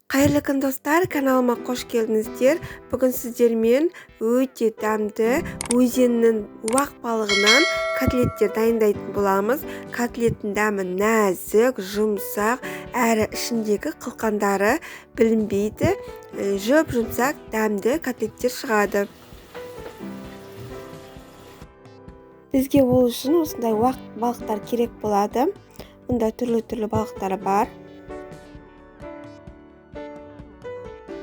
Қайырлы күн достар, каналыма қош келдіңіздер. Бүгін сіздермен өте дәмді өзеннің уақ балығынан котлеттер дайындайтын боламыз. Котлеттің дәмі нәзік, жұмсақ, әрі ішіндегі қылқандары білінбейді. Жұп-жұмсақ дәмді котлеттер шығады. Бізге ол үшін осындай уақ балықтар керек болады. Мұнда түрлі балықтар бар.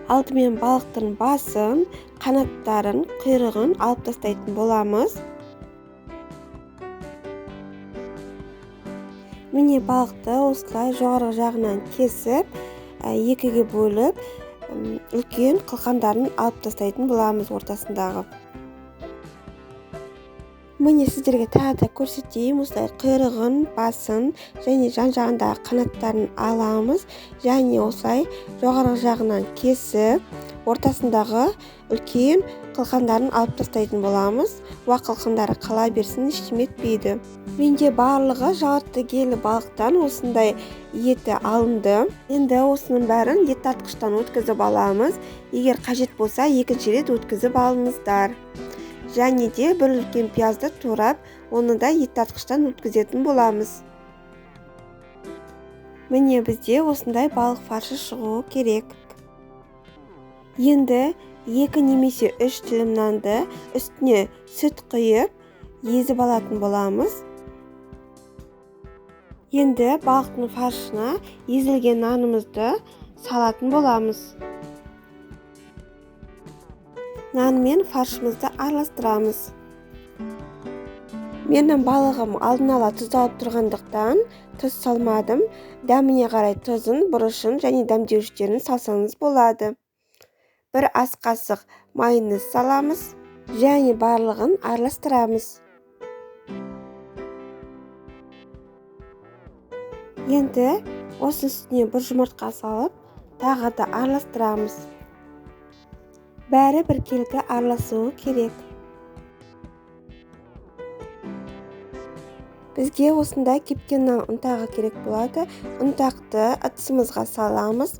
Алдымен балықтың басын, қанаттарын, құйрығын алып тастайтын боламыз. Міне балықты осылай жоғарғы жағынан кесіп, екіге бөліп, үлкен қылқандарын алып тастайтын боламыз ортасындағы. Міне сіздерге тағы да көрсетейін, осылай құйрығын, басын және жан-жағындағы қанаттарын аламыз. Және осылай жоғарғы жағынан кесіп, ортасындағы үлкен қылқандарын алып тастайтын боламыз. Уақ қылқандары қала берсін, ештеме етпейді. Менде барлығы жауапты келі балықтан осындай еті алынды. Енді осының бәрін ет тартқыштан өткізіп аламыз. Егер қажет болса, екінші рет өткізіп алыңыздар. Және де бір үлкен пиязды турап, оны да ет тартқыштан өткізетін боламыз. Міне бізде осындай балық фаршы шығуы керек. Енді 2 немесе 3 тілім нанды үстіне сүт құйып, езіп алатын боламыз. Енді балықтың фаршына езілген нанымызды салатын боламыз. Нан мен фаршымызды араластырамыз. Менің балығым алдын ала тұздалып тұрғандықтан тұз салмадым. Дәміне қарай тұзын, бұрышын және дәмдеуіштерін салсаңыз болады. 1 ас қасық майонез саламыз және барлығын араластырамыз. Енді осы үстіне 1 жұмыртқа салып, тағы да араластырамыз. Бәрі біркелкі араласуы керек. Бізге осындай кепкен нан ұнтағы керек болады. Ұнтақты ыдысымызға саламыз.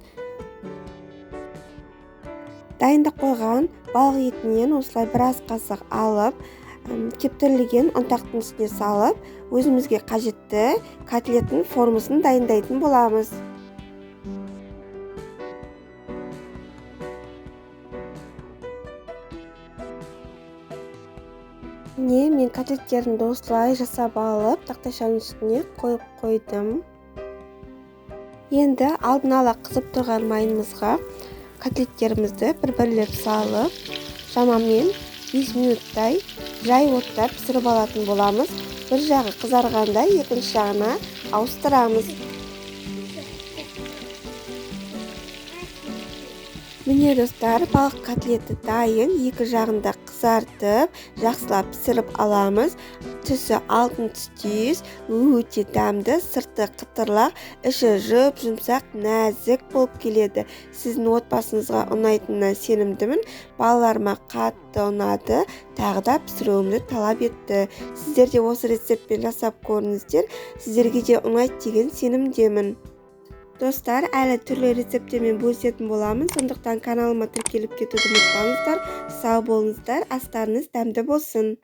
Дайындап қойған балық етінен осылай 1 ас қасық алып, кептірілген ұнтақтың үстіне салып, өзімізге қажетті котлеттің формасын дайындайтын боламыз. Мен котлеттерімді осылай жасап алып, тақтайшаның үстіне қойып қойдым. Енді алдын ала қызып тұрған майынымызға котлеттерімізді бір-бірлеп салып, шамамен 5 минуттай жай отта пісіріп алатын боламыз. Бір жағы қызарғанда екінші жағына ауыстырамыз. Міне достар, балық котлеті дайын, екі жағында қызартып, жақсылап пісіріп аламыз. Түсі алтын түстес, өте дәмді, сырты қытырлақ, іші жұп-жұмсақ, нәзік болып келеді. Сіздің отбасыңызға ұнайтынына сенімдімін. Балаларыма қатты ұнады, тағы да пісіруімді талап етті. Сіздер де осы рецептпен жасап көріңіздер, сіздерге де ұнайды деген сенімдемін. Достар, әлі түрлі рецепттермен бөлісетін боламын, сондықтан каналыма тіркеліп кетуді ұмытпаңыздар. Сау болыңыздар, астарыңыз дәмді болсын.